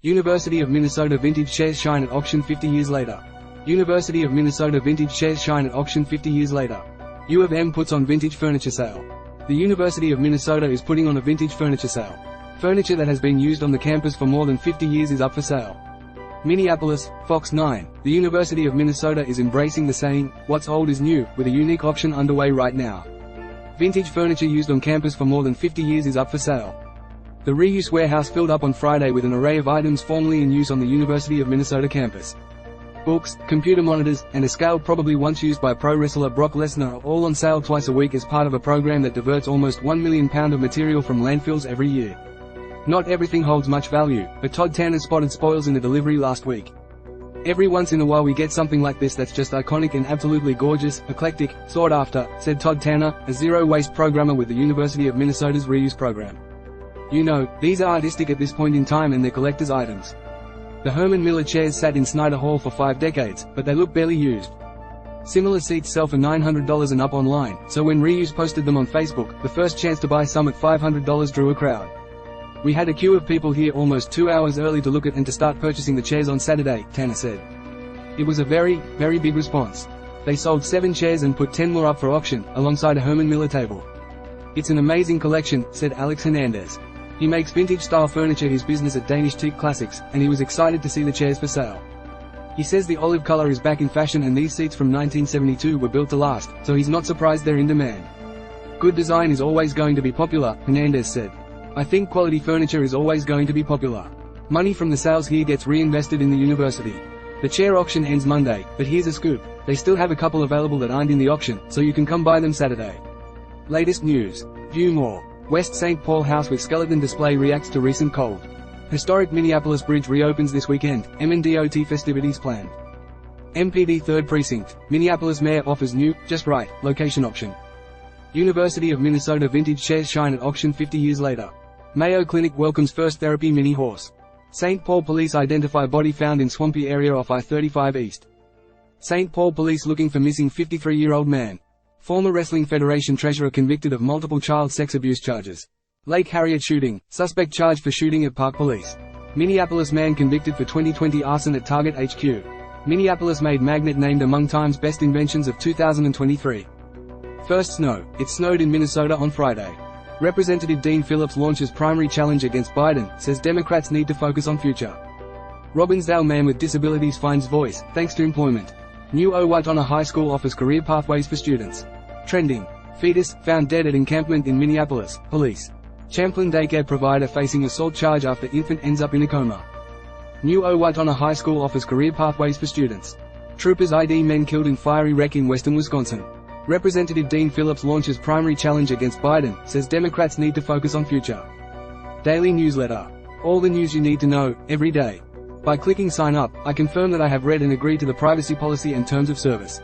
University of Minnesota vintage chairs shine at auction 50 years later. University of Minnesota vintage chairs shine at auction 50 years later. U of M puts on vintage furniture sale. The University of Minnesota is putting on a vintage furniture sale. Furniture that has been used on the campus for more than 50 years is up for sale. Minneapolis, Fox 9. The University of Minnesota is embracing the saying, "What's old is new," with a unique auction underway right now. Vintage furniture used on campus for more than 50 years is up for sale. The reuse warehouse filled up on Friday with an array of items formerly in use on the University of Minnesota campus. Books, computer monitors, and a scale probably once used by pro wrestler Brock Lesnar are all on sale twice a week as part of a program that diverts almost £1 million of material from landfills every year. Not everything holds much value, but Todd Tanner spotted spoils in the delivery last week. "Every once in a while we get something like this that's just iconic and absolutely gorgeous, eclectic, sought after," said Todd Tanner, a zero-waste programmer with the University of Minnesota's reuse program. "You know, these are artistic at this point in time and they're collector's items. The Herman Miller chairs sat in Snyder Hall for 5 decades, but they look barely used. Similar seats sell for $900 and up online, so when Reuse posted them on Facebook, the first chance to buy some at $500 drew a crowd. We had a queue of people here almost 2 hours early to look at and to start purchasing the chairs on Saturday," Tanner said. "It was a very, very big response. They sold 7 chairs and put 10 more up for auction, alongside a Herman Miller table. It's an amazing collection," said Alex Hernandez. He makes vintage-style furniture his business at Danish Teak Classics, and he was excited to see the chairs for sale. He says the olive color is back in fashion and these seats from 1972 were built to last, so he's not surprised they're in demand. "Good design is always going to be popular," Hernandez said. "I think quality furniture is always going to be popular. Money from the sales here gets reinvested in the university." The chair auction ends Monday, but here's a scoop: they still have a couple available that aren't in the auction, so you can come buy them Saturday. Latest news. View more. West St. Paul house with skeleton display reacts to recent cold. Historic Minneapolis Bridge reopens this weekend, M&DOT festivities planned. MPD 3rd Precinct, Minneapolis Mayor offers new, just right, location option. University of Minnesota vintage chairs shine at auction 50 years later. Mayo Clinic welcomes first therapy mini horse. St. Paul police identify body found in swampy area off I-35 East. St. Paul police looking for missing 53-year-old man. Former Wrestling Federation treasurer convicted of multiple child sex abuse charges. Lake Harriet shooting, suspect charged for shooting at Park Police. Minneapolis man convicted for 2020 arson at Target HQ. Minneapolis made magnet named among Time's best inventions of 2023. First snow. It snowed in Minnesota on Friday. Representative Dean Phillips launches primary challenge against Biden, says Democrats need to focus on future. Robbinsdale man with disabilities finds voice, thanks to employment. New Owatonna High School offers career pathways for students. Trending. Fetus, found dead at encampment in Minneapolis, police. Champlain daycare provider facing assault charge after infant ends up in a coma. New Owatonna High School offers career pathways for students. Troopers ID men killed in fiery wreck in western Wisconsin. Representative Dean Phillips launches primary challenge against Biden, says Democrats need to focus on future. Daily newsletter. All the news you need to know, every day. By clicking sign up, I confirm that I have read and agree to the privacy policy and terms of service.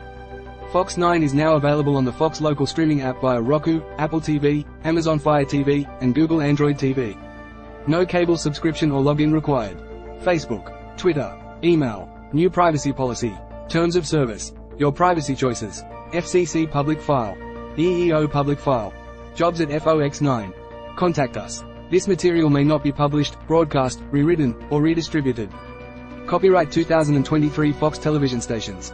Fox 9 is now available on the Fox local streaming app via Roku, Apple TV, Amazon Fire TV, and Google Android TV. No cable subscription or login required. Facebook, Twitter, email, new privacy policy, terms of service, your privacy choices, FCC public file, EEO public file, jobs at FOX9. Contact us. This material may not be published, broadcast, rewritten, or redistributed. Copyright 2023 Fox Television Stations.